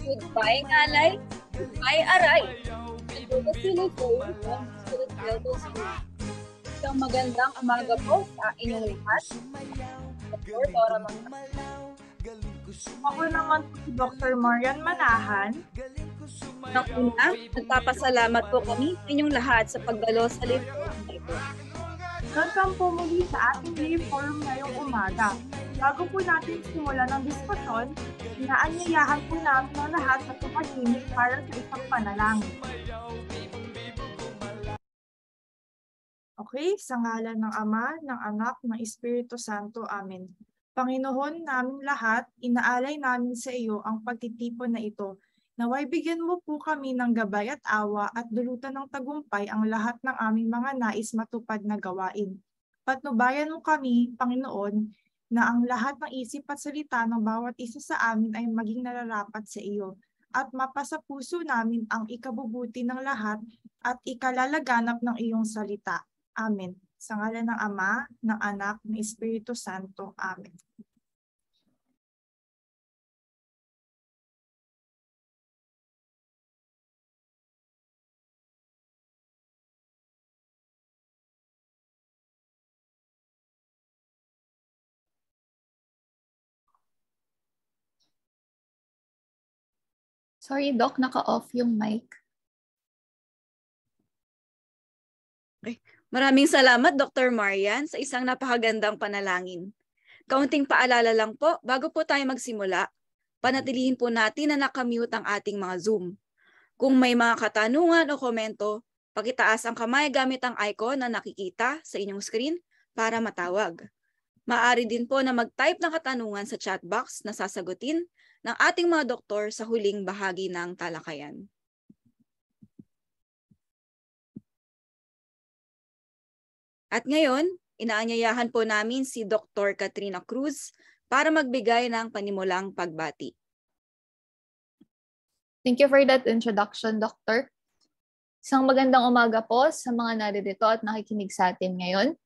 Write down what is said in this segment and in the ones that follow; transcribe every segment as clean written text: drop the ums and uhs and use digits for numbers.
Goodbye, ngalay. Goodbye, aray. Ito po si Nicole from Spirit Global School. Isang magandang umaga po sa inyong lahat. Dr. Dora Ako naman po si Dr. Marian Manahan. Una, nagpapasalamat po kami sa inyong lahat sa pagdalo sa live forum na ito. Welcome po muli sa ating live forum ngayong umaga. Bago po natin simulan ng diskusyon, inaanyayahan po namin ang lahat na tumahimik para sa isang panalangin. Okay, sa ngalan ng Ama, ng Anak, ng Espiritu Santo. Amen. Panginoon naming lahat, inaalay namin sa iyo ang pagtitipon na ito. Naway bigyan mo po kami ng gabay at awa at dulutan ng tagumpay ang lahat ng aming mga nais matupad na gawain. Patnubayan mo kami, Panginoon, na ang lahat ng isip at salita ng bawat isa sa amin ay maging nararapat sa iyo at mapasa puso namin ang ikabubuti ng lahat at ikalalaganap ng iyong salita. Amen. Sa ngalan ng Ama, ng Anak, ng Espiritu Santo. Amen. Sorry, Doc, naka-off yung mic. Maraming salamat, Dr. Marian, sa isang napakagandang panalangin. Kaunting paalala lang po, bago po tayo magsimula, panatilihin po natin na nakamute ang ating mga Zoom. Kung may mga katanungan o komento, pakitaas ang kamay gamit ang icon na nakikita sa inyong screen para matawag. Maaari din po na mag-type ng katanungan sa chat box na sasagutin ng ating mga doktor sa huling bahagi ng talakayan. At ngayon, inaanyayahan po namin si Dr. Katrina Cruz para magbigay ng panimulang pagbati. Thank you for that introduction, Doctor. Isang magandang umaga po sa mga naririto at nakikinig sa atin ngayon.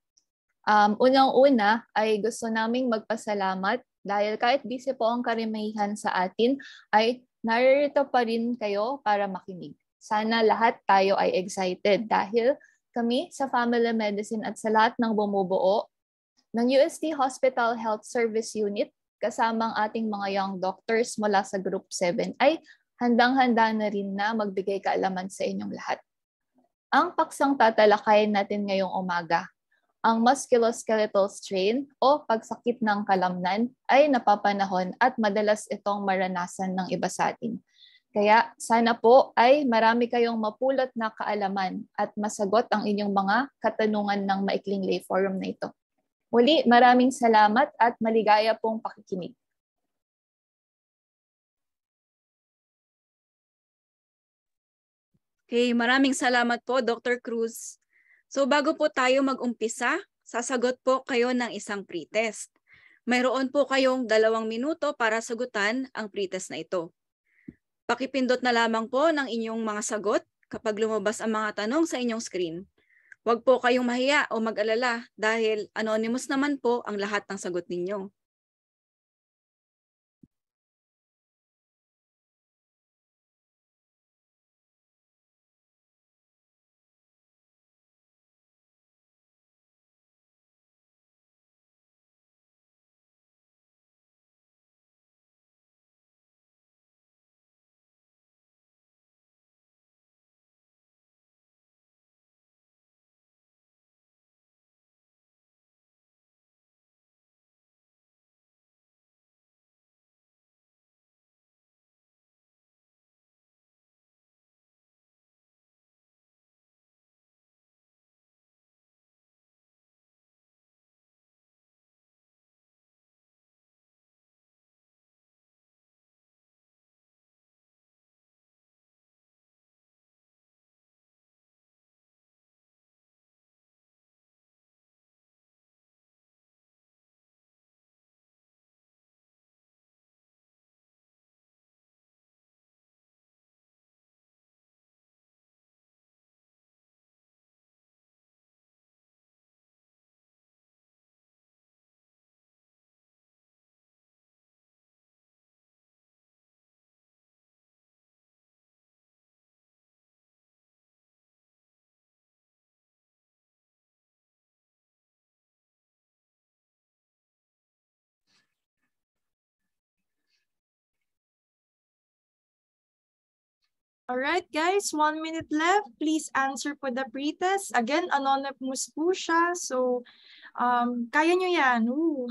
Unang-una ay gusto naming magpasalamat dahil kahit busy po ang karamihan sa atin ay naririto pa rin kayo para makinig. Sana lahat tayo ay excited dahil kami sa Family Medicine at sa lahat ng bumubuo ng UST Hospital Health Service Unit kasama ang ating mga young doctors mula sa Group 7 ay handang-handa na rin na magbigay kaalaman sa inyong lahat. Ang paksang tatalakayin natin ngayong umaga, ang musculoskeletal strain o pagsakit ng kalamnan ay napapanahon at madalas itong maranasan ng iba sa atin. Kaya sana po ay marami kayong mapulot na kaalaman at masagot ang inyong mga katanungan ng maikling lay forum na ito. Muli, maraming salamat at maligaya pong pakikinig. Okay, maraming salamat po, Dr. Cruz. So bago po tayo mag-umpisa, sasagot po kayo ng isang pretest. Mayroon po kayong 2 minuto para sagutan ang pretest na ito. Pakipindot na lamang po ng inyong mga sagot kapag lumabas ang mga tanong sa inyong screen. Huwag po kayong mahiya o mag-alala dahil anonymous naman po ang lahat ng sagot ninyo. All right, guys, 1 minute left. Please answer po the pretest. Again, anonymous po siya. So, kaya nyo yan. Ooh.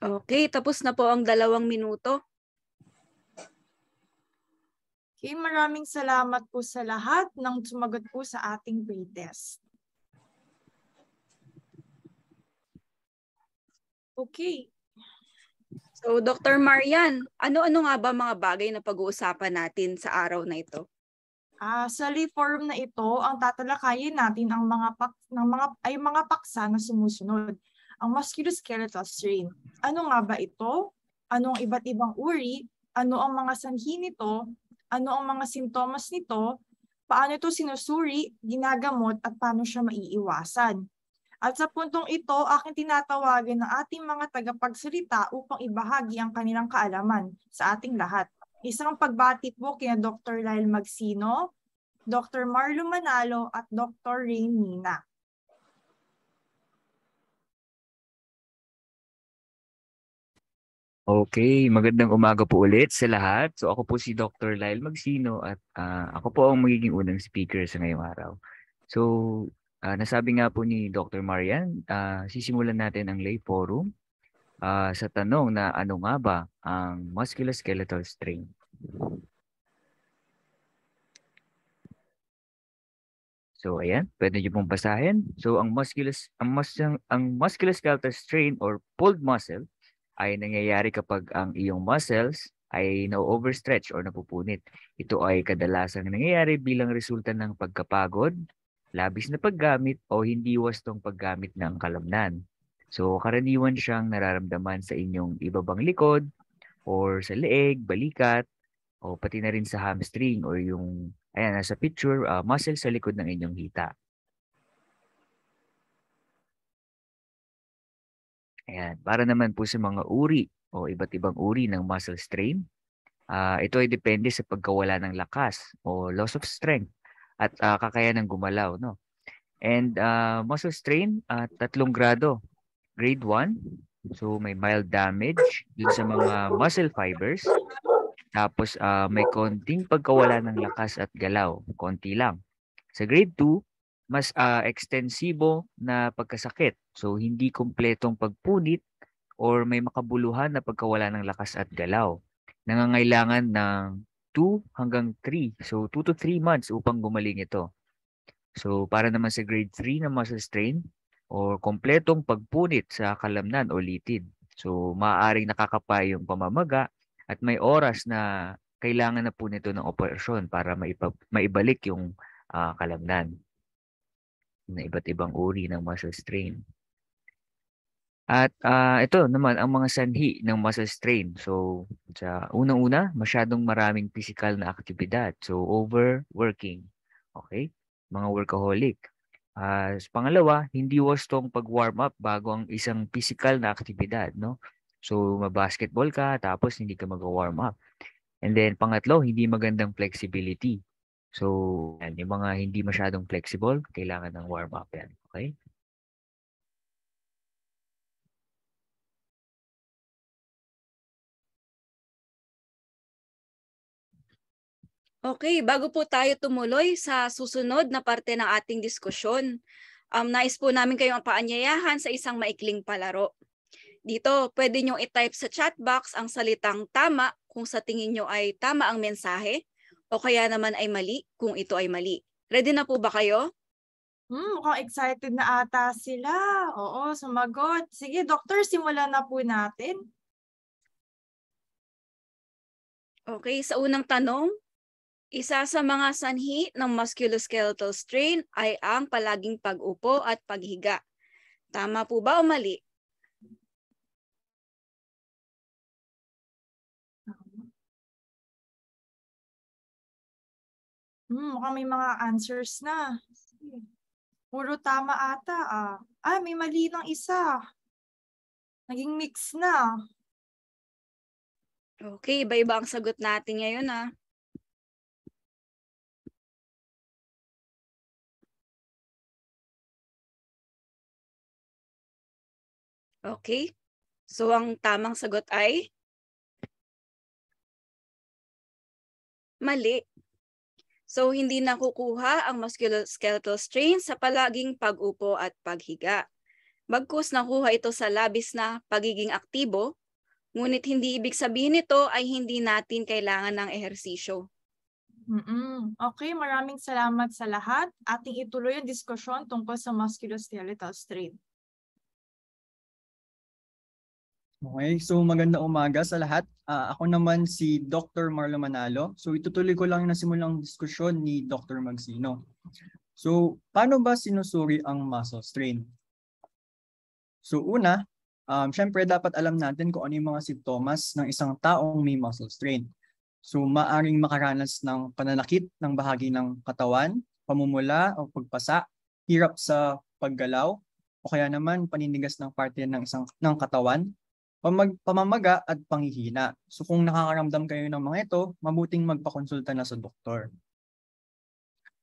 Okay, tapos na po ang 2 minuto. Okay, maraming salamat po sa lahat ng sumagot po sa ating pretest. Okay. So, Dr. Marian, ano-ano nga ba mga bagay na pag-uusapan natin sa araw na ito? Sa forum na ito, ang tatalakayin natin ang mga paksa na sumusunod. Ang musculoskeletal strain. Ano nga ba ito? Ano ang iba't ibang uri? Ano ang mga sanhi nito? Ano ang mga sintomas nito? Paano ito sinusuri, ginagamot, at paano siya maiiwasan? At sa puntong ito, aking tinatawagan ng ating mga tagapagsalita upang ibahagi ang kanilang kaalaman sa ating lahat. Isang pagbati po kina Dr. Lyle Magsino, Dr. Marlo Manalo, at Dr. Rain Mina. Okay, magandang umaga po ulit sa lahat. So ako po si Dr. Lyle Magsino at ako po ang magiging unang speaker sa ngayong araw. So nasabi nga po ni Dr. Marian, sisimulan natin ang lay forum sa tanong na ano nga ba ang musculoskeletal strain. So ayan, pwede niyo pong basahin. So ang musculoskeletal strain or pulled muscle ay nangyayari kapag ang iyong muscles ay na-overstretch or napupunit. Ito ay kadalasang nangyayari bilang resulta ng pagkapagod, labis na paggamit o hindi wastong paggamit ng kalamnan. So karaniwan siyang nararamdaman sa inyong ibabang likod or sa leeg, balikat o pati na rin sa hamstring or yung ayan nasa picture, muscle sa likod ng inyong hita. Ayan, para naman po sa mga uri o iba't ibang uri ng muscle strain, ito ay depende sa pagkawala ng lakas o loss of strength at kakayanang gumalaw, no? And muscle strain, 3 grado. Grade 1, so may mild damage dun sa mga muscle fibers. Tapos may konting pagkawala ng lakas at galaw, konti lang. Sa grade 2, mas ekstensibo na pagkasakit. So hindi kumpletong pagpunit or may makabuluhan na pagkawala ng lakas at galaw. Nangangailangan ng 2 hanggang 3. So 2 to 3 months upang gumaling ito. So para naman sa grade 3 na muscle strain or kompletong pagpunit sa kalamnan o litid. So maaaring nakakapay yung pamamaga at may oras na kailangan na po nito ng operasyon para maibalik yung kalamnan na iba't ibang uri ng muscle strain. At ito naman ang mga sanhi ng muscle strain. So sa unang-una, masyadong maraming physical na aktibidad. So overworking. Okay? Mga workaholic. Sa pangalawa, hindi wastong pag-warm up bago ang isang physical na aktibidad, no? So ma-basketball ka tapos hindi ka mag-warm up. And then pangatlo, hindi magandang flexibility. So yan, yung mga hindi masyadong flexible, kailangan ng warm up yan. Okay? Okay, bago po tayo tumuloy sa susunod na parte ng ating diskusyon, nais po namin kayong paanyayahan sa isang maikling palaro. Dito, pwede nyo i-type sa chat box ang salitang tama kung sa tingin nyo ay tama ang mensahe o kaya naman ay mali kung ito ay mali. Ready na po ba kayo? Mukhang excited na ata sila. Oo, sumagot. Sige, Doktor, simulan na po natin. Okay, sa unang tanong, Isa sa mga sanhi ng musculoskeletal strain ay ang palaging pag-upo at paghiga. Tama po ba o mali? Mukhang may mga answers na. Puro tama ata ah. May mali ng isa. Naging mix na. Okay, iba-iba ang sagot natin ngayon ah. Okay, so ang tamang sagot ay mali. So hindi nakukuha ang musculoskeletal strain sa palaging pag-upo at paghiga. Bagkus nakuha ito sa labis na pagiging aktibo, ngunit hindi ibig sabihin nito ay hindi natin kailangan ng ehersisyo. Okay, maraming salamat sa lahat. Ating ituloy ang diskusyon tungkol sa musculoskeletal strain. Okay, so magandang umaga sa lahat. Ako naman si Dr. Marlo Manalo. So itutuloy ko lang yung nasimulang diskusyon ni Dr. Magsino. So paano ba sinusuri ang muscle strain? So una, syempre dapat alam natin kung ano yung mga simptomas ng isang taong may muscle strain. So maaring makaranas ng pananakit ng bahagi ng katawan, pamumula o pagpasa, hirap sa paggalaw, o kaya naman paninigas ng parte ng katawan, pamamaga at panghihina. So kung nakakaramdam kayo ng mga ito, mabuting magpakonsulta na sa doktor.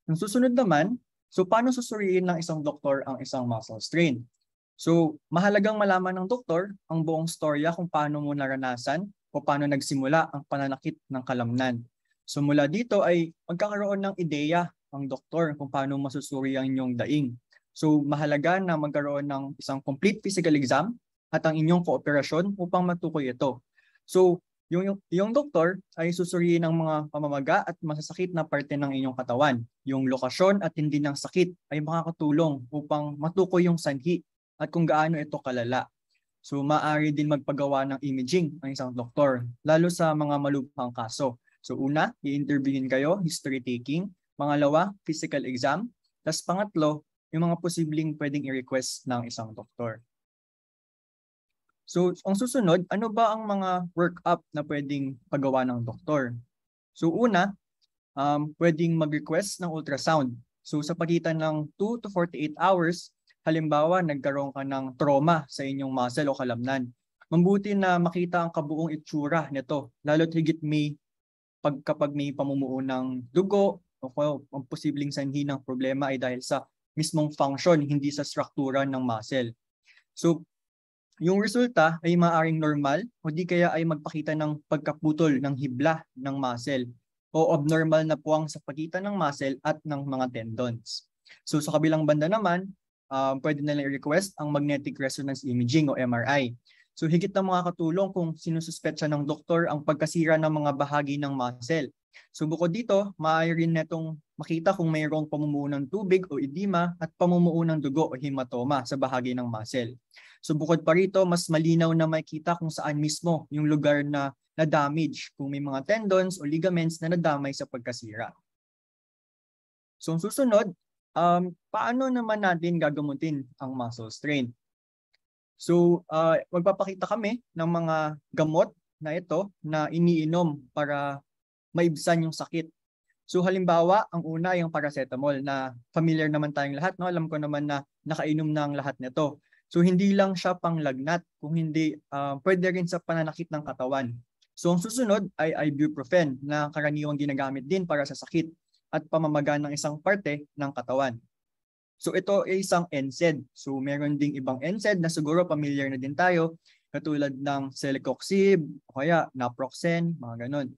Ang susunod naman, so paano susuriin ng isang doktor ang isang muscle strain? So mahalagang malaman ng doktor ang buong storya kung paano mo naranasan o paano nagsimula ang pananakit ng kalamnan. So mula dito ay magkakaroon ng ideya ang doktor kung paano masusuri ang inyong daing. So mahalaga na magkaroon ng isang complete physical exam at ang inyong kooperasyon upang matukoy ito. So, yung doktor ay susuriin ng mga pamamaga at masasakit na parte ng inyong katawan. Yung lokasyon at hindi ng sakit ay makakatulong upang matukoy yung sanhi at kung gaano ito kalala. So, maaari din magpagawa ng imaging ang isang doktor, lalo sa mga malubhang kaso. So, una, i-interviewin kayo, history taking. Pangalawa, physical exam. Tapos pangatlo, yung mga posibleng pwedeng i-request ng isang doktor. So, ang susunod, ano ba ang mga workup na pwedeng pagawa ng doktor? So, una, pwedeng mag-request ng ultrasound. So, sa pagitan ng 2 to 48 hours, halimbawa, nagkaroon ka ng trauma sa inyong muscle o kalamnan. Mabuti na makita ang kabuong itsura nito, lalo't higit kapag may pamumuo ng dugo o ang posibleng sanhi ng problema ay dahil sa mismong function, hindi sa struktura ng muscle. So, yung resulta ay maaaring normal o di kaya ay magpakita ng pagkaputol ng hibla ng muscle o abnormal na puwang sa pagitan ng muscle at ng mga tendons. So sa kabilang banda naman, pwede na lang i-request ang magnetic resonance imaging o MRI. So higit na makakatulong kung sinususpetsa ng doktor ang pagkasira ng mga bahagi ng muscle. So bukod dito, maaari rin netong makita kung mayroong pamumuo ng tubig o edema at pamumuo ng dugo o hematoma sa bahagi ng muscle. So bukod pa rito, mas malinaw na makita kung saan mismo yung lugar na na-damage, kung may mga tendons o ligaments na nadamay sa pagkasira. So ang susunod, paano naman natin gagamutin ang muscle strain? So magpapakita kami ng mga gamot na ito na iniinom para maibsan yung sakit. So halimbawa, ang una ay yung paracetamol na familiar naman tayong lahat, no? Alam ko naman na nakainom na ang lahat nito. So hindi lang siya panglagnat, kung hindi pwede rin sa pananakit ng katawan. So ang susunod ay ibuprofen na karaniwang ginagamit din para sa sakit at pamamaga ng isang parte ng katawan. So ito ay isang NSAID. So meron ding ibang NSAID na siguro familiar na din tayo, katulad ng celecoxib, o kaya naproxen, mga ganun.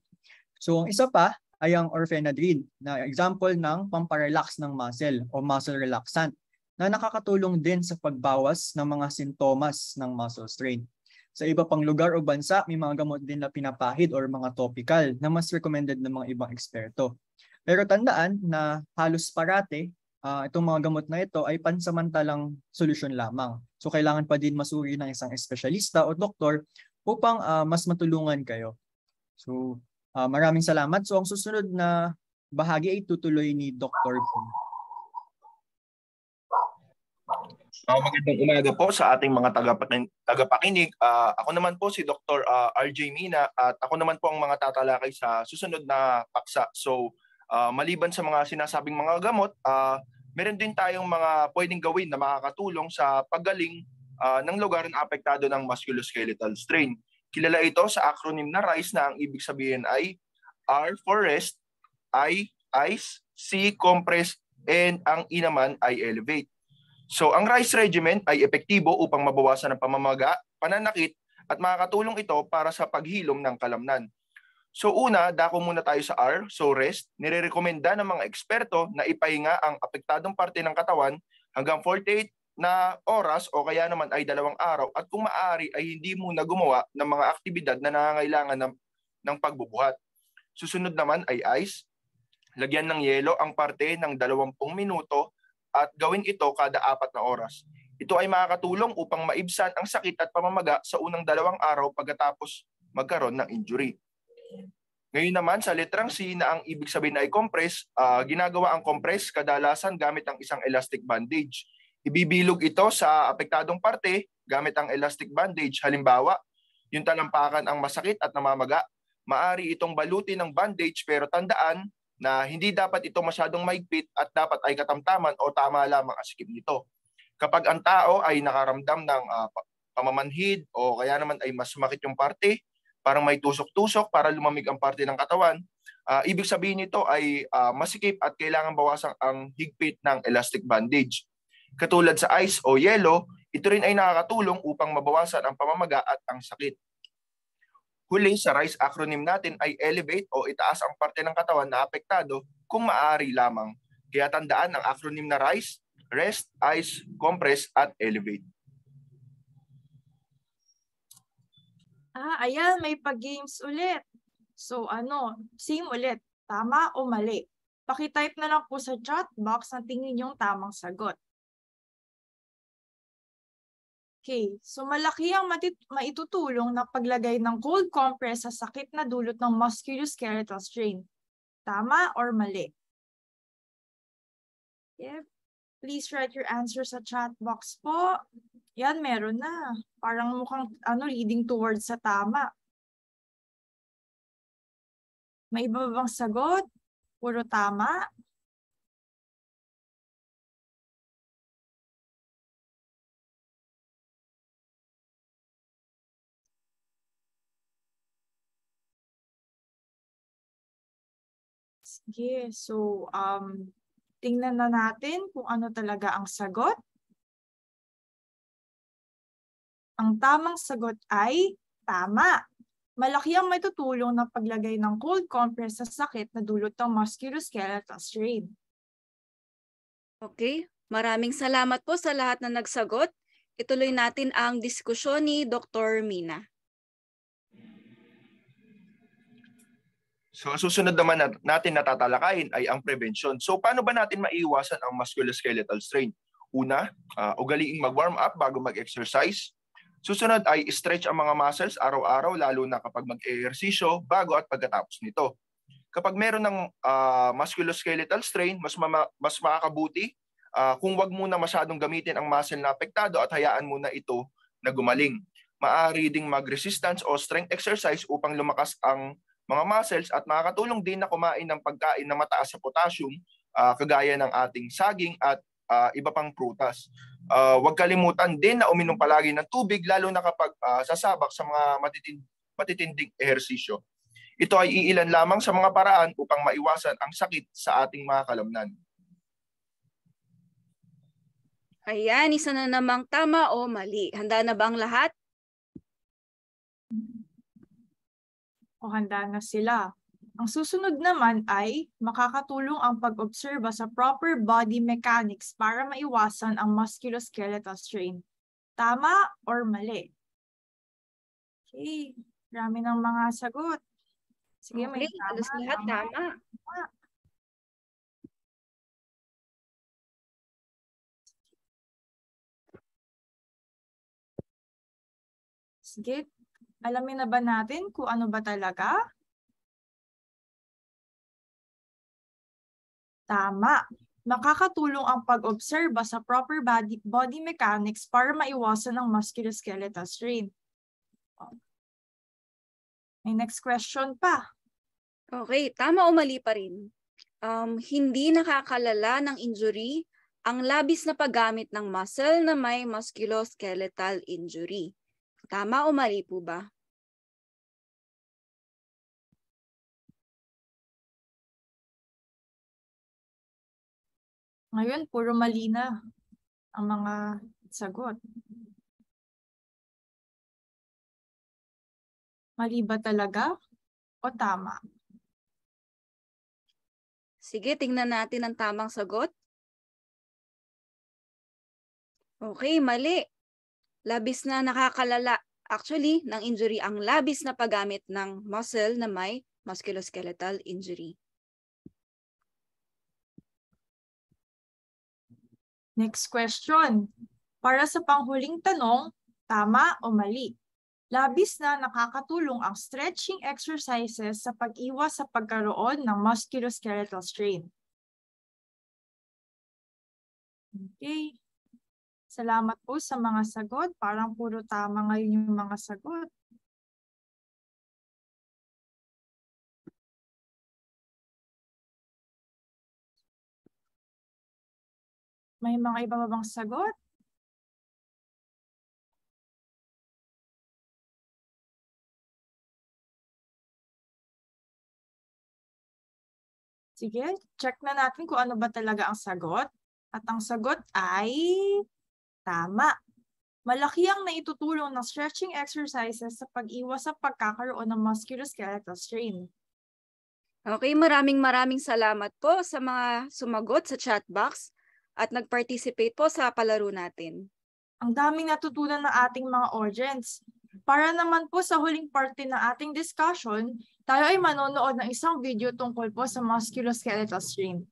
So ang isa pa ay ang orphenadrine na example ng pamparelax ng muscle o muscle relaxant na nakakatulong din sa pagbawas ng mga sintomas ng muscle strain. Sa iba pang lugar o bansa, may mga gamot din na pinapahid or mga topical na mas recommended ng mga ibang eksperto. Pero tandaan na halos parate, itong mga gamot na ito ay pansamantalang solusyon lamang. So kailangan pa din masuri ng isang espesyalista o doktor upang mas matulungan kayo. So maraming salamat. So ang susunod na bahagi ay tutuloy ni Dr. B. Magandang umaga po sa ating mga tagapakinig. Ako naman po si Dr. RJ Mina at ako naman po ang mga tatalakay sa susunod na paksa. So, maliban sa mga sinasabing mga gamot, meron din tayong mga pwedeng gawin na makakatulong sa paggaling ng lugar na apektado ng musculoskeletal strain. Kilala ito sa acronym na RICE na ang ibig sabihin ay R for rest, I, ice, C, compress, and ang E naman ay elevate. So ang RICE regimen ay epektibo upang mabawasan ang pamamaga, pananakit at makakatulong ito para sa paghilom ng kalamnan. So una, dako muna tayo sa R, so rest. Nirerekomenda ng mga eksperto na ipahinga ang apektadong parte ng katawan hanggang 48 na oras o kaya naman ay 2 araw at kung maaari ay hindi muna gumawa ng mga aktibidad na nangangailangan ng pagbubuhat. Susunod naman ay ice. Lagyan ng yelo ang parte ng 20 minuto at gawin ito kada 4 na oras. Ito ay makakatulong upang maibsan ang sakit at pamamaga sa unang 2 araw pagkatapos magkaroon ng injury. Ngayon naman sa letrang C na ang ibig sabihin ay compress, ginagawa ang compress kadalasan gamit ang isang elastic bandage. Ibibilog ito sa apektadong parte gamit ang elastic bandage. Halimbawa, yung talampakan ang masakit at namamaga, maari itong balutin ng bandage pero tandaan na hindi dapat ito masyadong mahigpit at dapat ay katamtaman o tama lamang ang sikip nito. Kapag ang tao ay nakaramdam ng pamamanhid o kaya naman ay mas sumakit yung parte, parang may tusok-tusok para lumamig ang parte ng katawan, ibig sabihin nito ay masikip at kailangan bawasan ang higpit ng elastic bandage. Katulad sa ice o yelo, ito rin ay nakakatulong upang mabawasan ang pamamaga at ang sakit. Huli sa RICE acronym natin ay elevate o itaas ang parte ng katawan na apektado kung maaari lamang. Kaya tandaan ang acronym na RICE, rest, ice, compress, at elevate. Ayan, may pag-games ulit. So same ulit, tama o mali? Pakitype na lang po sa chat box na tingin yung tamang sagot. Okay, so malaki ang maitutulong na paglagay ng cold compress sa sakit na dulot ng musculoskeletal strain. Tama or mali? Okay. Please write your answer sa chat box po. Yan, meron na. Parang mukhang leading towards sa tama. May iba bang sagot? Puro tama? Sige, so tingnan na natin kung ano talaga ang sagot. Ang tamang sagot ay tama. Malaki ang may tutulong ng paglagay ng cold compress sa sakit na dulot ng musculoskeletal strain. Okay, maraming salamat po sa lahat na nagsagot. Ituloy natin ang diskusyon ni Dr. Mina. So ang susunod naman natin natatalakayin ay ang prevention. So paano ba natin maiiwasan ang musculoskeletal strain? Una, ugaliing mag-warm up bago mag-exercise. Susunod ay stretch ang mga muscles araw-araw lalo na kapag mag-ehersisyo bago at pagkatapos nito. Kapag meron ng musculoskeletal strain, mas makakabuti kung wag muna masyadong gamitin ang muscle na apektado at hayaan muna ito na gumaling. Maaari ding mag-resistance o strength exercise upang lumakas ang mga muscles at makakatulong din na kumain ng pagkain na mataas sa potassium kagaya ng ating saging at iba pang prutas. Huwag kalimutan din na uminom palagi ng tubig lalo na kapag sasabak sa mga matitinding ehersisyo. Ito ay iilan lamang sa mga paraan upang maiwasan ang sakit sa ating mga kalamnan. Ayan, isa na namang tama o mali. Handa na ba ang lahat? O handa na sila. Ang susunod naman ay makakatulong ang pag-obserba sa proper body mechanics para maiwasan ang musculoskeletal strain. Tama or mali? Okay, marami ng mga sagot. Sige, may Okay, halos lahat tama. Sige, alamin na ba natin kung ano ba talaga? Tama. Nakakatulong ang pag-obserba sa proper body mechanics para maiwasan ang musculoskeletal strain. May next question pa. Okay, tama o mali pa rin? Hindi nakakalala ng injury ang labis na paggamit ng muscle na may musculoskeletal injury. Tama o mali po ba? Ngayon, puro mali na ang mga sagot. Mali ba talaga o tama? Sige, tingnan natin ang tamang sagot. Okay, mali. Labis na nakakalala. Actually, ng injury ang labis na paggamit ng muscle na may musculoskeletal injury. Next question. Para sa panghuling tanong, tama o mali? Labis na nakakatulong ang stretching exercises sa pag-iwas sa pagkaroon ng musculoskeletal strain. Okay. Salamat po sa mga sagot. Parang puro tama ngayon yung mga sagot. May mga iba bang sagot? Sige, check na natin kung ano ba talaga ang sagot. At ang sagot ay tama. Malaki ang naitutulong ng stretching exercises sa pag-iwas sa pagkakaroon ng musculoskeletal strain. Okay, maraming salamat po sa mga sumagot sa chat box at nag-participate po sa palaro natin. Ang daming natutunan ng ating mga audience. Para naman po sa huling parte ng ating discussion, tayo ay manonood ng isang video tungkol po sa musculoskeletal strain.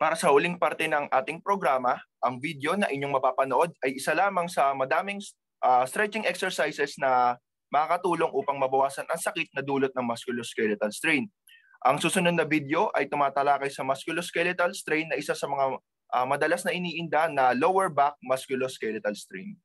Para sa huling parte ng ating programa, ang video na inyong mapapanood ay isa lamang sa madaming stretching exercises na makakatulong upang mabawasan ang sakit na dulot ng musculoskeletal strain. Ang susunod na video ay tumatalakay sa musculoskeletal strain na isa sa mga madalas na iniinda na lower back musculoskeletal strain.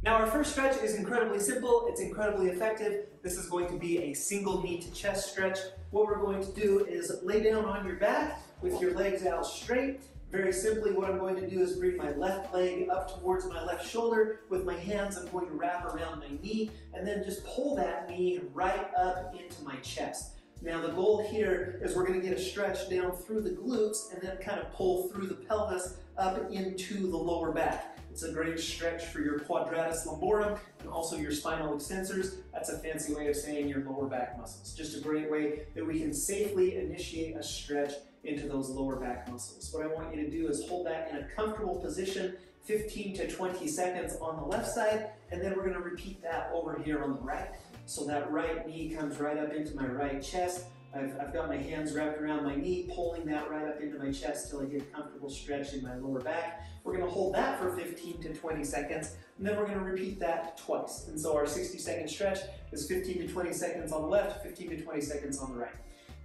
Now our first stretch is incredibly simple, it's incredibly effective. This is going to be a single knee to chest stretch. What we're going to do is lay down on your back with your legs out straight. Very simply, what I'm going to do is bring my left leg up towards my left shoulder. With my hands, I'm going to wrap around my knee and then just pull that knee right up into my chest. Now the goal here is we're going to get a stretch down through the glutes and then kind of pull through the pelvis up into the lower back. It's a great stretch for your quadratus lumborum and also your spinal extensors. That's a fancy way of saying your lower back muscles. Just a great way that we can safely initiate a stretch into those lower back muscles. What I want you to do is hold that in a comfortable position, 15 to 20 seconds on the left side, and then we're going to repeat that over here on the right. So that right knee comes right up into my right chest. I've got my hands wrapped around my knee, pulling that right up into my chest till I get a comfortable stretch in my lower back. We're going to hold that for 15 to 20 seconds, and then we're going to repeat that twice. And so our 60-second stretch is 15 to 20 seconds on the left, 15 to 20 seconds on the right.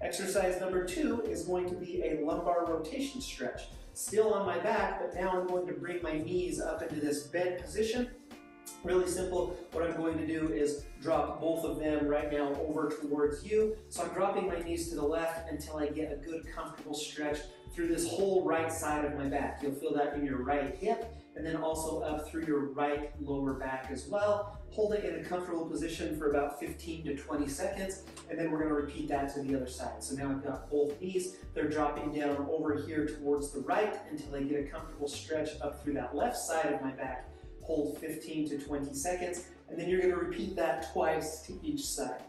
Exercise number 2 is going to be a lumbar rotation stretch. Still on my back, but now I'm going to bring my knees up into this bed position. Really simple. What I'm going to do is drop both of them right now over towards you. So I'm dropping my knees to the left until I get a good comfortable stretch through this whole right side of my back. You'll feel that in your right hip and then also up through your right lower back as well. Hold it in a comfortable position for about 15 to 20 seconds and then we're going to repeat that to the other side. So now I've got both knees. They're dropping down over here towards the right until I get a comfortable stretch up through that left side of my back. Hold 15 to 20 seconds, and then you're going to repeat that twice to each side.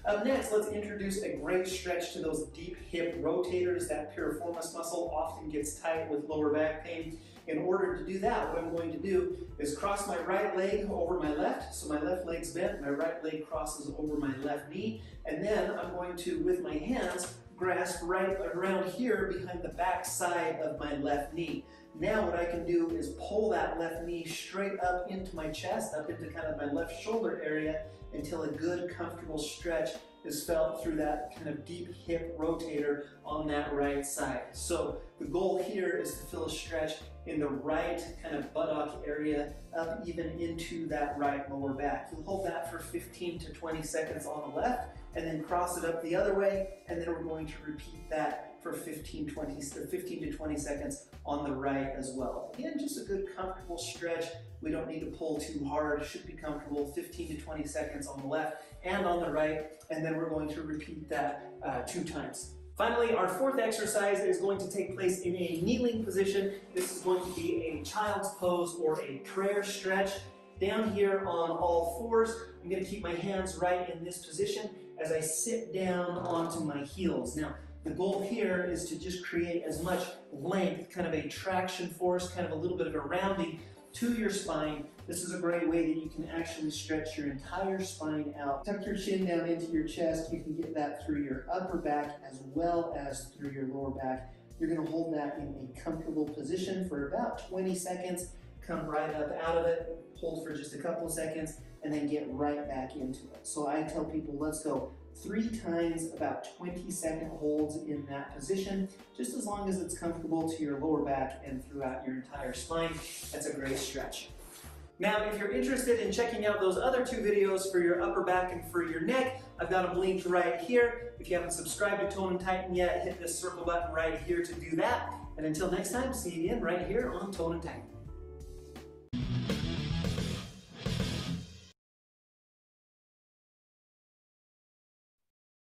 Up next, let's introduce a great stretch to those deep hip rotators. That piriformis muscle often gets tight with lower back pain. In order to do that, what I'm going to do is cross my right leg over my left. So my left leg's bent, my right leg crosses over my left knee. And then I'm going to, with my hands, grasp right around here behind the back side of my left knee. Now what I can do is pull that left knee straight up into my chest, up into kind of my left shoulder area until a good comfortable stretch is felt through that kind of deep hip rotator on that right side. So the goal here is to feel a stretch in the right kind of buttock area up even into that right lower back. You'll hold that for 15 to 20 seconds on the left and then cross it up the other way, and then we're going to repeat that for 15 to 20 seconds on the right as well. Again, just a good comfortable stretch. We don't need to pull too hard. It should be comfortable. 15 to 20 seconds on the left and on the right, and then we're going to repeat that 2 times. Finally, our fourth exercise is going to take place in a kneeling position. This is going to be a child's pose or a prayer stretch. Down here on all fours, I'm going to keep my hands right in this position as I sit down onto my heels. Now, the goal here is to just create as much length, kind of a traction force, kind of a little bit of a rounding to your spine. This is a great way that you can actually stretch your entire spine out. Tuck your chin down into your chest. You can get that through your upper back as well as through your lower back. You're going to hold that in a comfortable position for about 20 seconds. Come right up out of it, hold for just a couple of seconds, and then get right back into it. So I tell people, let's go 3 times, about 20-second holds in that position, just as long as it's comfortable to your lower back and throughout your entire spine. That's a great stretch. Now, if you're interested in checking out those other 2 videos for your upper back and for your neck, I've got them linked right here. If you haven't subscribed to Tone and Tighten yet, hit this circle button right here to do that. And until next time, see you again right here on Tone and Tighten.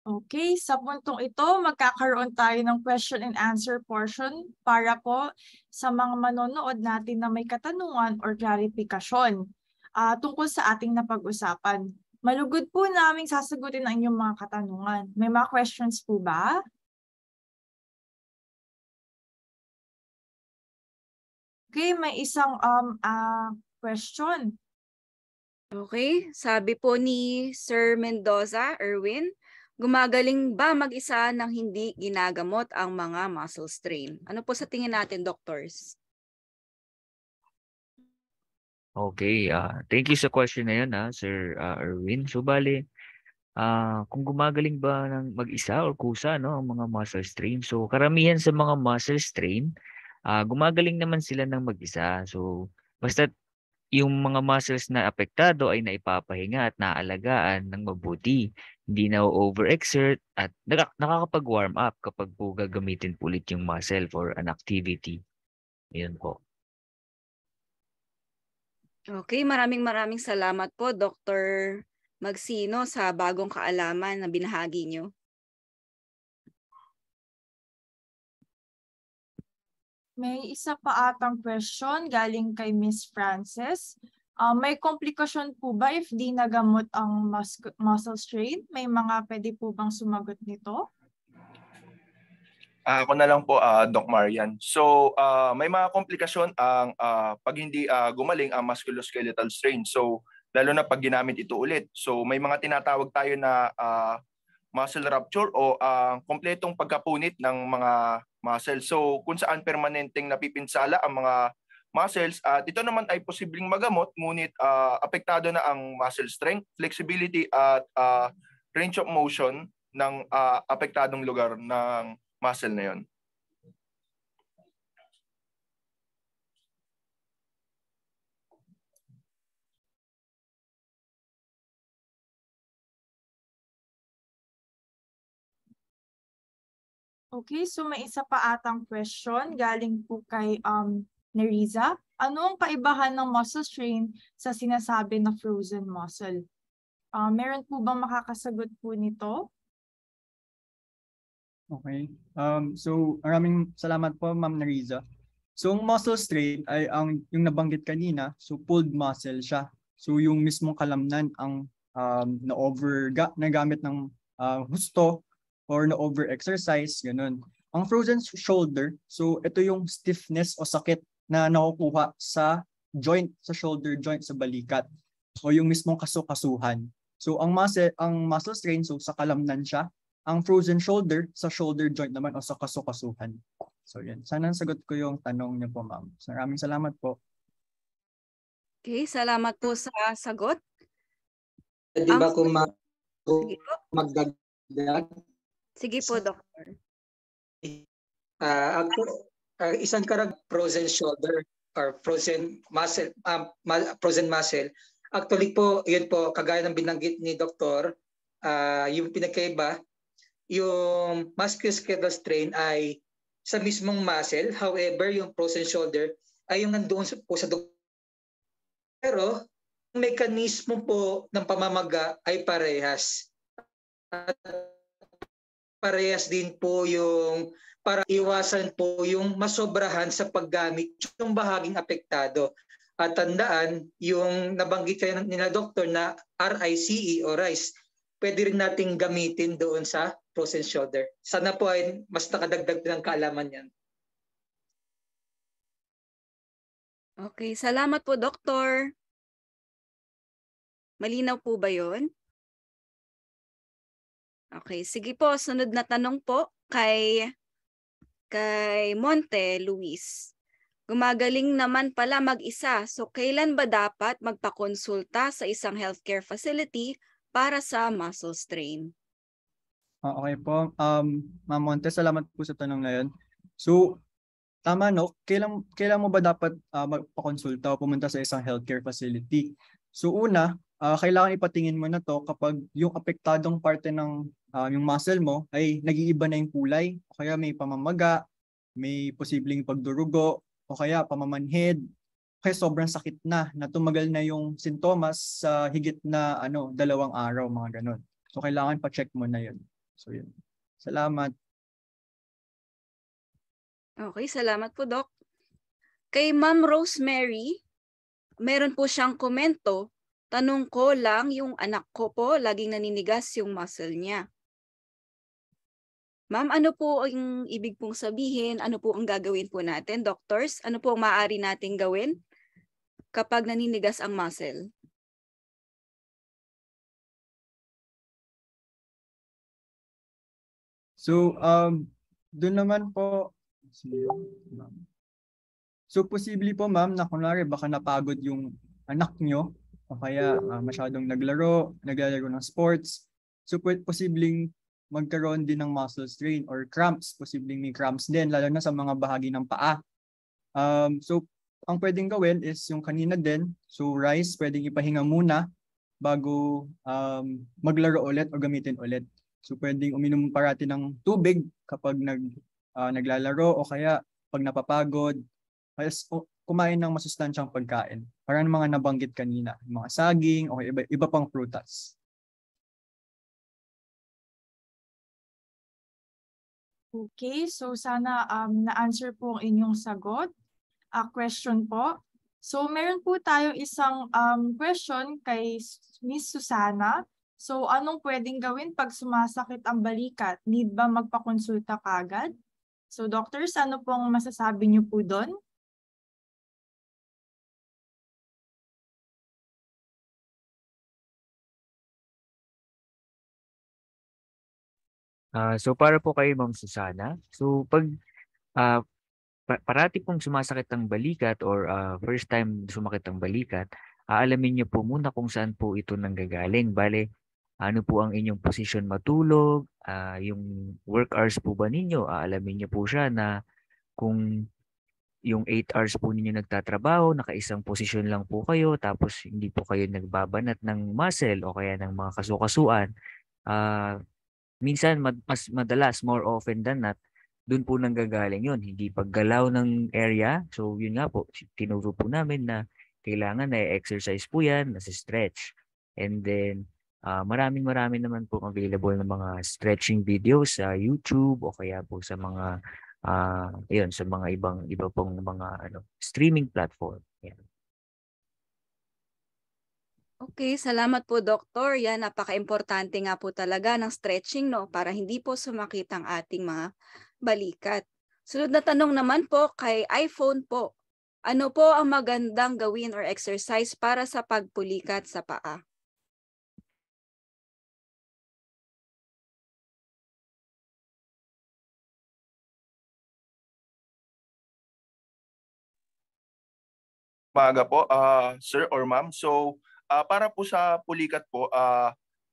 Okay, sa puntong ito, magkakaroon tayo ng question and answer portion para po sa mga manonood natin na may katanungan or klarifikasyon tungkol sa ating napag-usapan. Malugod po naming sasagutin ang inyong mga katanungan. May mga questions po ba? Okay, may isang question. Okay, sabi po ni Sir Mendoza, Erwin, gumagaling ba mag-isa nang hindi ginagamot ang mga muscle strain? Ano po sa tingin natin, doctors? Okay, thank you sa question na yun, Sir Erwin. So, bali, kung gumagaling ba ng mag-isa or kusa, no, ang mga muscle strain. So, karamihan sa mga muscle strain, gumagaling naman sila ng mag-isa. So, basta yung mga muscles na apektado ay naipapahinga at naalagaan ng mabuti. Hindi na overexert at nakakapag-warm up kapag po gagamitin po ulit yung muscle for an activity. Yun po. Okay, maraming salamat po, Dr. Magsino, sa bagong kaalaman na binahagi nyo. May isa pa atang question galing kay Miss Frances. May komplikasyon po ba if di nagamot ang muscle strain? May mga pwede po bang sumagot nito? Ako na lang po, Doc Marian. So, may mga komplikasyon ang pag hindi gumaling ang musculoskeletal strain. So, lalo na pag ginamit ito ulit. So, may mga tinatawag tayo na muscle rupture o kompletong pagkapunit ng mga muscle. So, kung saan permanenteng napipinsala ang mga muscles, at ito naman ay posibleng magamot, ngunit apektado na ang muscle strength, flexibility at range of motion ng apektadong lugar ng muscle na yon. Okay, so may isa pa atang question galing po kay Neriza. Ano ang kaibahan ng muscle strain sa sinasabi na frozen muscle? Meron po bang makakasagot po nito? Okay. So maraming salamat po, Ma'am Neriza. So ang muscle strain ay yung nabanggit kanina, so pulled muscle siya. So yung mismong kalamnan ang nagamit ng husto or na-over-exercise, ganun. Ang frozen shoulder, so ito yung stiffness o sakit na nakukuha sa joint, sa shoulder joint, sa balikat, o yung mismong kasukasuhan. So ang muscle strain, so sa kalamnan siya, ang frozen shoulder sa shoulder joint naman o sa kasukasuhan. So yun, sana sagot ko yung tanong niyo po, ma'am. Maraming salamat po. Okay, salamat po sa sagot. Di ba kung Sige po. magdagdag? Sige po, Doktor. Isang frozen shoulder or frozen muscle, frozen muscle. Actually po, yun po, kagaya ng binanggit ni Doktor, yung pinagkaiba, yung musculoskeletal strain ay sa mismong muscle. However, yung frozen shoulder ay yung nandoon po sa dugo. Pero, ang mekanismo po ng pamamaga ay parehas. At parehas din po yung para iwasan po yung masobrahan sa paggamit yung bahaging apektado. At tandaan, yung nabanggit kayo nila doktor na RICE o RICE, pwede rin nating gamitin doon sa frozen shoulder. Sana po ay mas nakadagdag ng kaalaman yan. Okay, salamat po, Doktor. Malinaw po ba yun? Okay, sige po. Sunod na tanong po kay Monte Luis. Gumagaling naman pala mag-isa. So, kailan ba dapat magpakonsulta sa isang healthcare facility para sa muscle strain? Okay po. Ma'am Monte, salamat po sa tanong na yun. So, tama no, kailan mo ba dapat magpakonsulta o pumunta sa isang healthcare facility? So una, kailangan ipatingin mo na to kapag yung apektadong parte ng yung muscle mo ay nag-iiba na yung kulay, o kaya may pamamaga, may posibleng pagdurugo, o kaya pamamanhid, kaya sobrang sakit na tumagal na yung sintomas sa higit na 2 araw, mga ganun. So kailangan pa-check mo na yun. So yun. Salamat. Okay, salamat po, Doc. Kay Ma'am Rosemary, meron po siyang komento. Tanong ko lang, yung anak ko po, laging naninigas yung muscle niya. Ma'am, ano po ang ibig pong sabihin? Ano po ang gagawin po natin, doctors? Ano po ang maaari nating gawin kapag naninigas ang muscle? So, doon naman po, so posible po ma'am na kunwari baka napagod yung anak nyo o kaya masyadong naglalaro ng sports. So posibleng magkaroon din ng muscle strain or cramps, posibleng may cramps din lalo na sa mga bahagi ng paa. So ang pwedeng gawin is yung kanina din, so rice pwedeng ipahinga muna bago maglaro ulit o gamitin ulit. So pwedeng uminom parati ng tubig kapag naglalaro o kaya pag napapagod, kumain ng masustansyang pagkain. Parang mga nabanggit kanina, mga saging o iba pang prutas. Okay, so sana na-answer po ang inyong sagot. Question po. So meron po tayo isang question kay Miss Susana. So anong pwedeng gawin pag sumasakit ang balikat? Need ba magpakonsulta kagad? So doctors, ano pong masasabi niyo po doon? So para po kay Ma'am Susana, so pag parati pong sumasakit ang balikat or first time sumakit ang balikat, aalamin niyo po muna kung saan po ito nanggagaling. Bale, ano po ang inyong posisyon matulog, yung work hours po ba ninyo, aalamin niyo po siya na kung yung 8 hours po ninyo nagtatrabaho, nakaisang posisyon lang po kayo, tapos hindi po kayo nagbabanat ng muscle o kaya ng mga kasukasuan. Minsan, mas madalas, more often than not, doon po nanggagaling yun. Hindi paggalaw ng area. So, yun nga po, tinuro po namin na kailangan na exercise po yan, nasa-stretch. And then, maraming naman po available ng mga stretching videos sa YouTube o kaya po sa mga, sa mga iba pong mga streaming platform. Yan. Okay, salamat po, Doktor. Yan, napaka-importante nga po talaga ng stretching, no, para hindi po sumakit ang ating mga balikat. Sunod na tanong naman po kay iPhone po. Ano po ang magandang gawin or exercise para sa pagpulikat sa paa? Maaga po, sir or ma'am. So, para po sa pulikat po,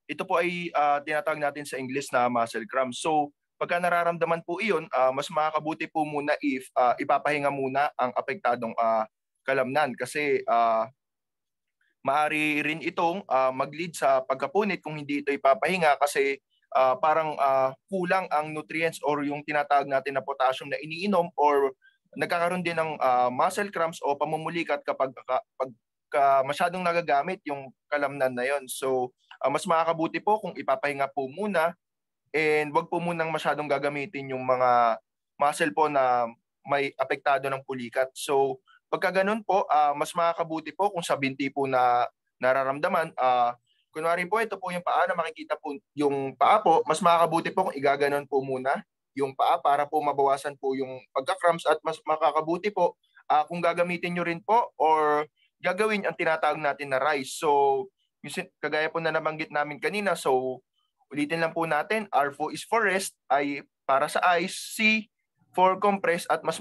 ito po ay tinatawag natin sa English na muscle cramp. So, pagka nararamdaman po iyon, mas makakabuti po muna if ipapahinga muna ang apektadong kalamnan kasi maaari rin itong mag-lead sa pagkapunit kung hindi ito ipapahinga kasi parang kulang ang nutrients or yung tinatawag natin na potassium na iniinom or nagkakaroon din ng muscle cramps o pamumulikat kapag masyadong nagagamit yung kalamnan na yon. So, mas makakabuti po kung ipapahinga po muna and wag po munang masyadong gagamitin yung mga muscle po na may apektado ng pulikat. So, pagka ganun po, mas makakabuti po kung sa binti po na nararamdaman, kunwari po ito po yung paa na makikita po yung paa po, mas makakabuti po kung igaganon po muna yung paa para po mabawasan po yung pagka-cramps at mas makakabuti po kung gagamitin nyo rin po or gagawin ang tinatawag natin na RICE. So, kagaya po na nabanggit namin kanina, so ulitin lang po natin, R is for rest, I para sa ice, C for compress at mas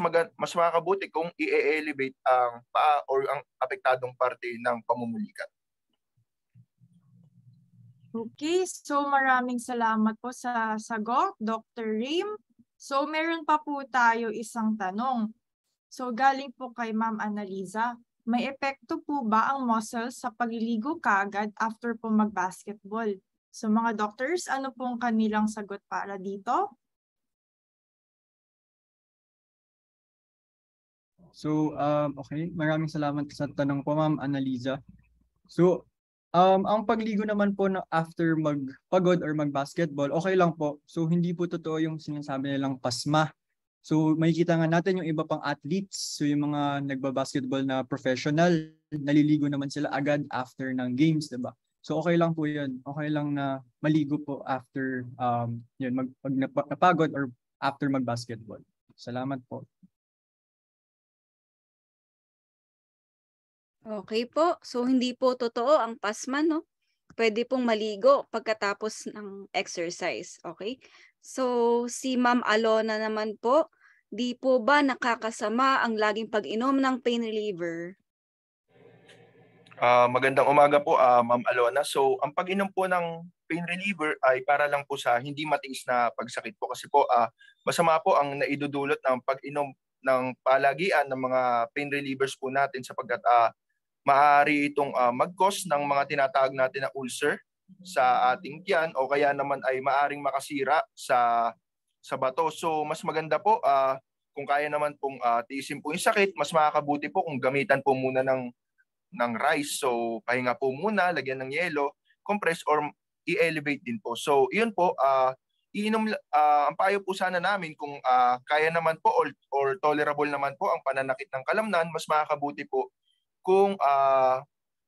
makakabuti kung i-elevate ang paa or ang apektadong parte ng pamumulikat. Okay, so maraming salamat po sa sagot, Dr. Rim. So meron pa po tayo isang tanong. So galing po kay Ma'am Annaliza, may epekto po ba ang muscles sa pagliligo kaagad after po mag-basketball? So mga doctors, ano pong kanilang sagot para dito? So, okay. Maraming salamat sa tanong po, Ma'am Annaliza. So, ang pagligo naman po na after magpagod or mag-basketball, okay lang po. So, hindi po totoo yung sinasabi nilang pasma. So, makikita nga natin yung iba pang athletes. So, yung mga nagba-basketball na professional, naliligo naman sila agad after ng games, diba? So, okay lang po yun. Okay lang na maligo po after yun, napagod or after mag-basketball. Salamat po. Okay po. So, hindi po totoo ang pasma, no? Pwede pong maligo pagkatapos ng exercise. Okay? So, si Ma'am Alona naman po, di po ba nakakasama ang laging pag-inom ng pain reliever? Magandang umaga po, Ma'am Alona. So, ang pag-inom po ng pain reliever ay para lang po sa hindi matiis na pagsakit po kasi po masama po ang naidudulot ng pag-inom ng palagian ng mga pain relievers po natin sapagkat maaari itong mag-cause ng mga tinatawag natin na ulcer sa ating tiyan o kaya naman ay maaring makasira sa bato. So mas maganda po kung kaya naman pong tiisin po yung sakit, mas makakabuti po kung gamitan po muna ng rice. So pahinga po muna, lagyan ng yelo, compress or i-elevate din po. So iyon po, iinom ang payo po sana namin kung kaya naman po or tolerable naman po ang pananakit ng kalamnan, mas makakabuti po kung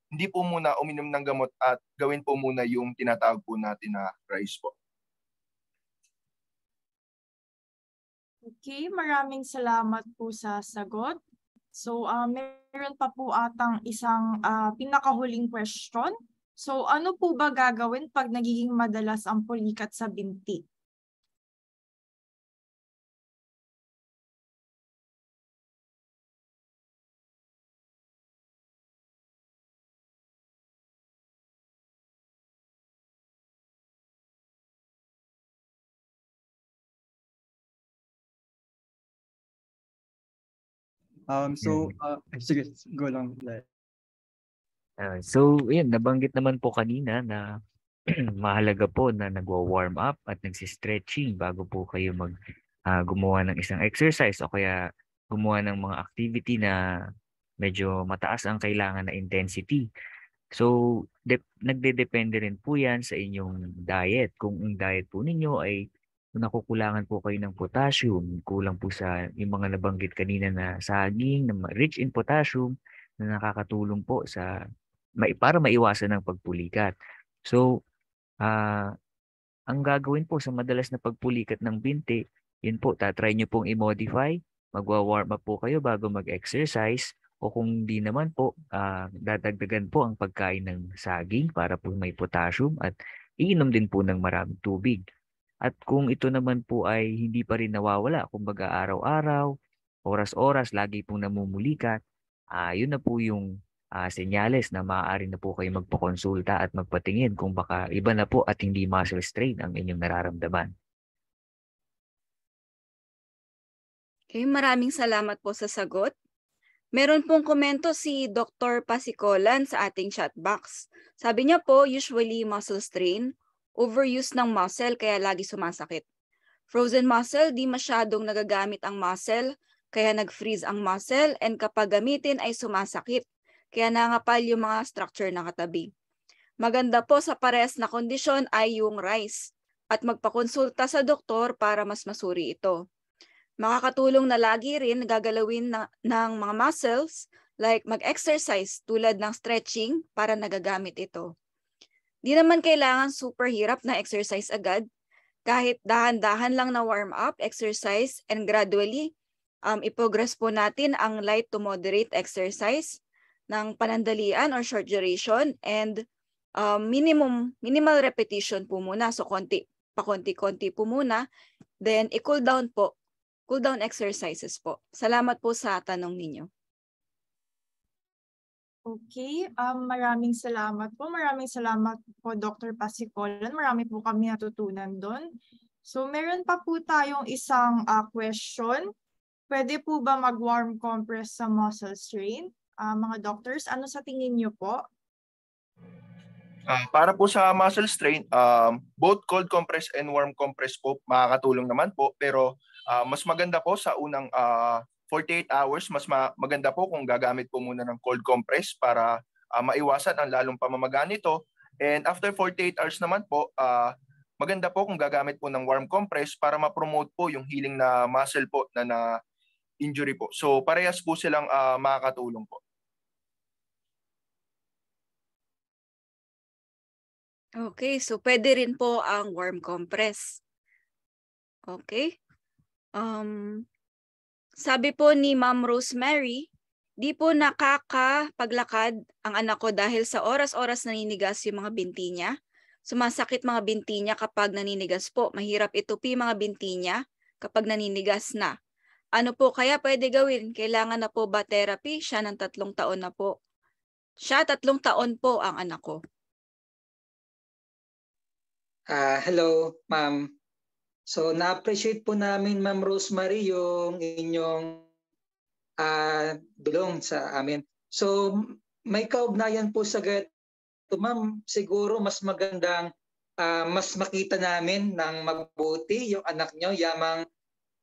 hindi po muna uminom ng gamot at gawin po muna yung tinatawag po natin na rice po. Okay, maraming salamat po sa sagot. So, meron pa po atang isang pinakahuling question. So, ano po ba gagawin pag nagiging madalas ang pulikat sa binti? Sige, go lang. So, yun, nabanggit naman po kanina na mahalaga po na nagwa-warm up at nagsi-stretching bago po kayo gumawa ng isang exercise o kaya gumawa ng mga activity na medyo mataas ang kailangan na intensity. So, nagdedepende rin po yan sa inyong diet. Kung ang diet po ninyo ay nakukulangan po kayo ng potassium, kulang po sa yung mga nabanggit kanina na saging, na rich in potassium, na nakakatulong po para maiwasan ng pagpulikat. So, ang gagawin po sa madalas na pagpulikat ng binti, yun po, tatry nyo pong i-modify, magwa-warm up po kayo bago mag-exercise, o kung di naman po, dadagdagan po ang pagkain ng saging para po may potassium at iinom din po ng maraming tubig. At kung ito naman po ay hindi pa rin nawawala, kumbaga araw-araw, oras-oras, lagi pong namumulikat, yun na po yung senyales na maaari na po kayo magpakonsulta at magpatingin kung baka iba na po at hindi muscle strain ang inyong nararamdaman. Okay, maraming salamat po sa sagot. Meron pong komento si Dr. Pasicolan sa ating chat box. Sabi niya po, usually muscle strain, overuse ng muscle kaya lagi sumasakit. Frozen muscle, di masyadong nagagamit ang muscle, kaya nag-freeze ang muscle, and kapag gamitin ay sumasakit, kaya nangapal yung mga structure na katabi. Maganda po sa parehas na kondisyon ay yung RICE at magpakonsulta sa doktor para mas masuri ito. Makakatulong na lagi rin gagalawin ng mga muscles like mag-exercise tulad ng stretching para nagagamit ito. Di naman kailangan super hirap na exercise agad. Kahit dahan-dahan lang na warm-up, exercise, and gradually, i-progress po natin ang light to moderate exercise ng panandalian or short duration and minimal repetition po muna. So pakonti-konti po muna. Then i-cool down po. Cool down exercises po. Salamat po sa tanong ninyo. Okay, maraming salamat po. Maraming salamat po, Dr. Pasicolan. Marami po kami natutunan doon. So meron pa po tayong isang question. Pwede po ba mag-warm compress sa muscle strain? Mga doctors, ano sa tingin niyo po? Para po sa muscle strain, both cold compress and warm compress po makakatulong naman po, pero mas maganda po sa unang 48 hours, mas maganda po kung gagamit po muna ng cold compress para maiwasan ang lalong pamamaga nito. And after 48 hours naman po, maganda po kung gagamit po ng warm compress para ma-promote po yung healing na muscle po na injury po. So parehas po silang makakatulong po. Okay, so pwede rin po ang warm compress. Okay. Sabi po ni Ma'am Rosemary, di po nakakapaglakad ang anak ko dahil sa oras-oras naninigas yung mga binti niya. Sumasakit mga binti niya kapag naninigas po. Mahirap itupi mga binti niya kapag naninigas na. Ano po kaya pwede gawin? Kailangan na po ba therapy? Siya ng 3 taon na po. Siya 3 taon po ang anak ko. Hello, ma'am. So, na-appreciate po namin, Ma'am Rosemary, yung inyong tulong sa amin. So, may kaugnayan po sa ganito, ma'am. Siguro mas magandang mas makita namin ng mabuti yung anak nyo, yamang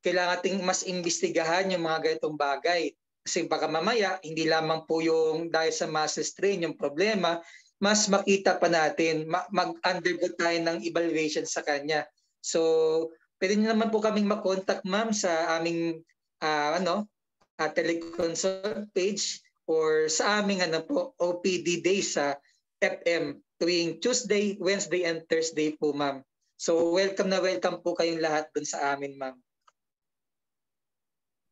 kailangan ting mas imbestigahan yung mga ganitong bagay. Kasi baka mamaya, hindi lamang po yung dahil sa muscle strain yung problema, mas makita pa natin, mag-undergo tayo ng evaluation sa kanya. So, pwede niyo naman po kaming makontak, ma'am, sa aming teleconsult page or sa aming OPD day sa FM tuwing Tuesday, Wednesday, and Thursday po, ma'am. So, welcome na welcome po kayong lahat dun sa amin, ma'am.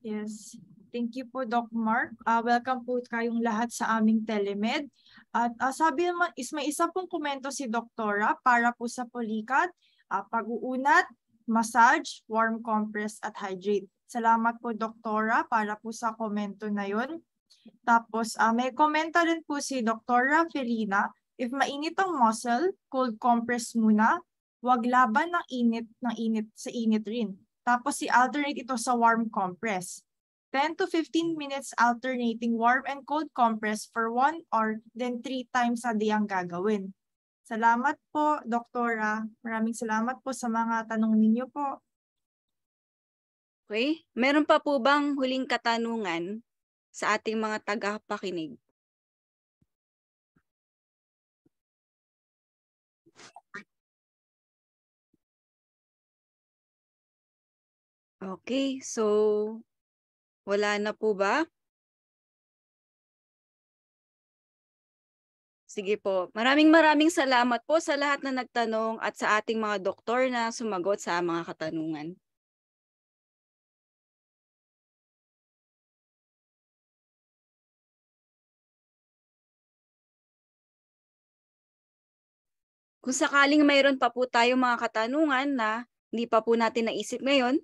Yes. Thank you po, Doc Mark. Welcome po kayong lahat sa aming telemed. At sabi naman, may isa pong komento si Doktora para po sa pulikat, pag-uunat, massage, warm compress at hydrate. Salamat po, Doktora, para po sa komento na yun. Tapos may komento rin po si Doktora Felina. If mainit ang muscle, cold compress muna. Huwag laban ng init sa init rin. Tapos i-alternate ito sa warm compress. 10 to 15 minutes alternating warm and cold compress for 1 hour, then 3 times a day ang gagawin. Salamat po, Doktora. Maraming salamat po sa mga tanong ninyo po. Okay. Meron pa po bang huling katanungan sa ating mga tagapakinig? Okay, so wala na po ba? Sige po. Maraming salamat po sa lahat na nagtanong at sa ating mga doktor na sumagot sa mga katanungan. Kung sakaling mayroon pa po tayong mga katanungan na hindi pa po natin naisip ngayon,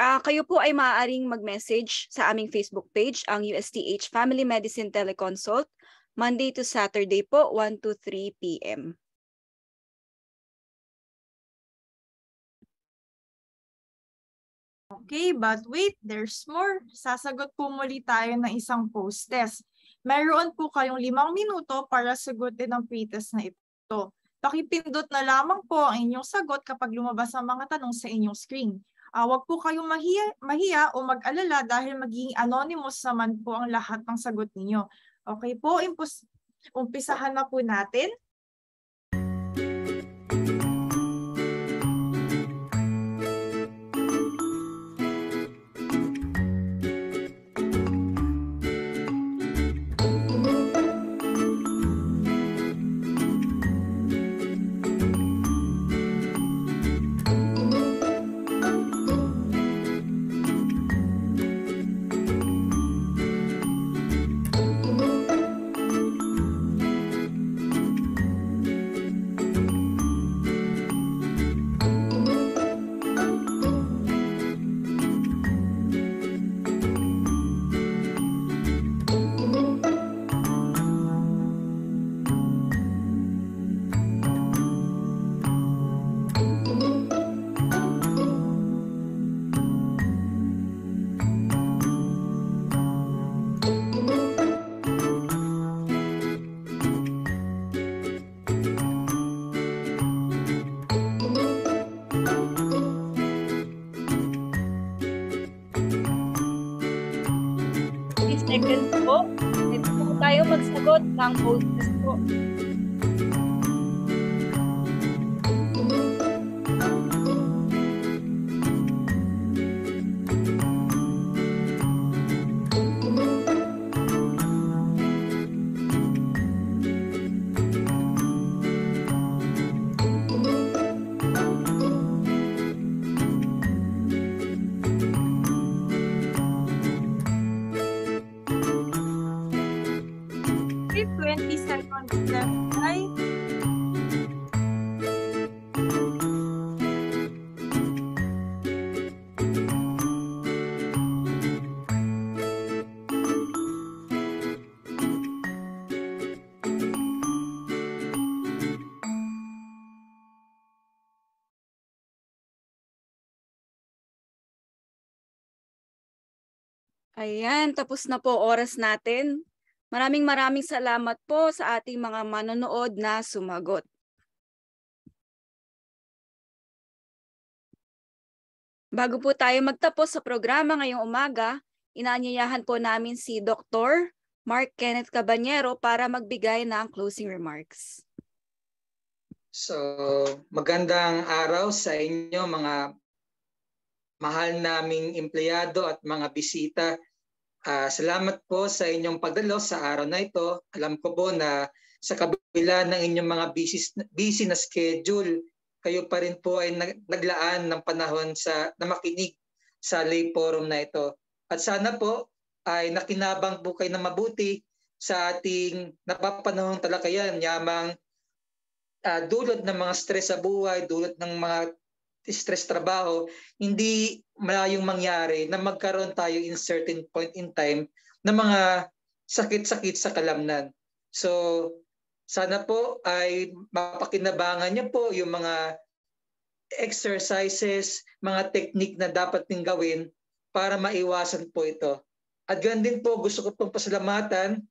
Kayo po ay maaaring mag-message sa aming Facebook page, ang USTH Family Medicine Teleconsult, Monday to Saturday po, 1 to 3 p.m. Okay, but wait, there's more. Sasagot po muli tayo ng isang post-test. Mayroon po kayong 5 minuto para sagutin ang pre-test na ito. Pakipindot na lamang po ang inyong sagot kapag lumabas ang mga tanong sa inyong screen. Huwag po kayong mahiya o mag-alala dahil magiging anonymous naman po ang lahat ng sagot ninyo. Okay po, umpisahan na po natin. Seconds po. Ito po tayo magsagot ng post-test po. Okay, 20 seconds left, guys. Ayan, tapos na po oras natin. Maraming salamat po sa ating mga manonood na sumagot. Bago po tayo magtapos sa programa ngayong umaga, inaanyayahan po namin si Dr. Mark Kenneth Cabanyero para magbigay ng closing remarks. So, magandang araw sa inyo mga mahal naming empleyado at mga bisita. Salamat po sa inyong pagdalo sa araw na ito. Alam ko po na sa kabila ng inyong mga busy na schedule, kayo pa rin po ay naglaan ng panahon na makinig sa lay forum na ito. At sana po ay nakinabang po kayo na mabuti sa ating napapanahong talakayan, yamang dulot ng mga stress sa buhay, dulot ng mga stress trabaho, hindi malayong mangyari na magkaroon tayo in certain point in time ng mga sakit-sakit sa kalamnan. So, sana po ay mapakinabangan niyo po yung mga exercises, mga technique na dapat ting gawin para maiwasan po ito. At ganun din po, gusto ko pong pasalamatan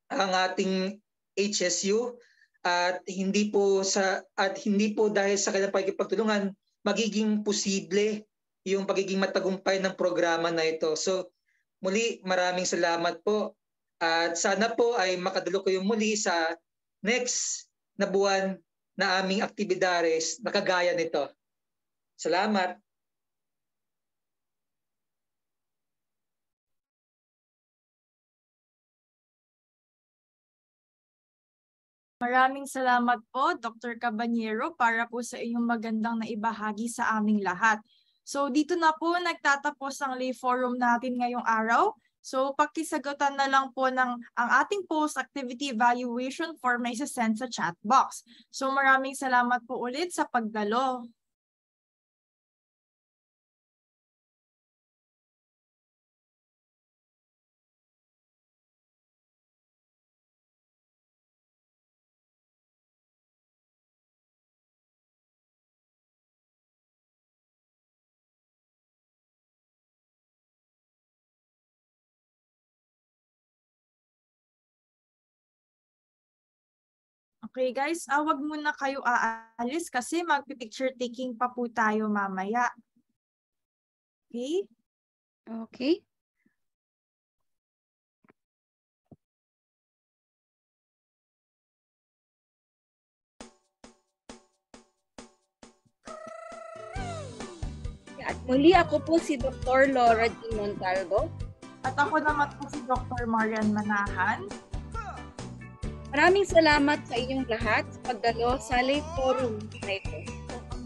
ang ating HSU at hindi po dahil sa kanilang pagkipagtulungan magiging posible yung pagiging matagumpay ng programa na ito. So muli, maraming salamat po. At sana po ay makadalo kayo muli sa next na buwan na aming aktibidades na kagaya nito. Salamat. Maraming salamat po, Dr. Cabanyero, para po sa inyong magandang naibahagi sa aming lahat. So dito na po nagtatapos ang lay forum natin ngayong araw. So pakisagutan na lang po ang ating post-activity evaluation form na isasend sa chat box. So maraming salamat po ulit sa pagdalo. Okay guys, wag muna kayo aalis kasi magpipicture taking pa po tayo mamaya. Okay? Okay. At muli ako po si Dr. Laura G. Montalvo. At ako naman po si Dr. Marian Manahan. Maraming salamat sa inyong lahat sa pagdalo sa Lay Forum na ito.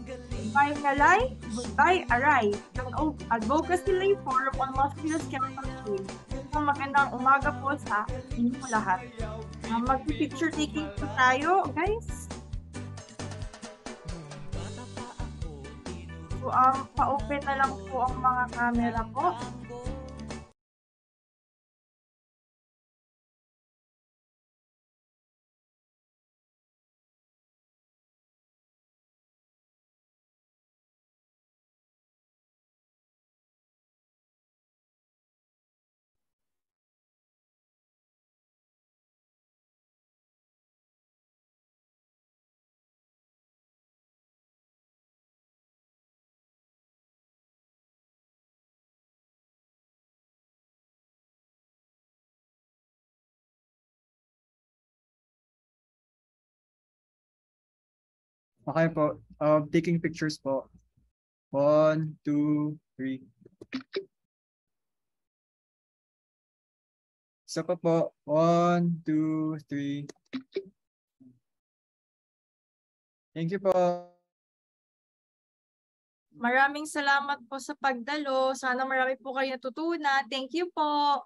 Goodbye Ngalay, goodbye Aray. Ang Advocacy Lay Forum on Musculoskeletal. Isang magandang umaga po sa inyong lahat. Mag-picture taking po tayo, guys. So, pa-open na lang po ang mga camera po. Okay po. Taking pictures po. 1, 2, 3. Isa pa po. 1, 2, 3. Thank you po. Maraming salamat po sa pagdalo. Sana marami po kayo natutunan. Thank you po.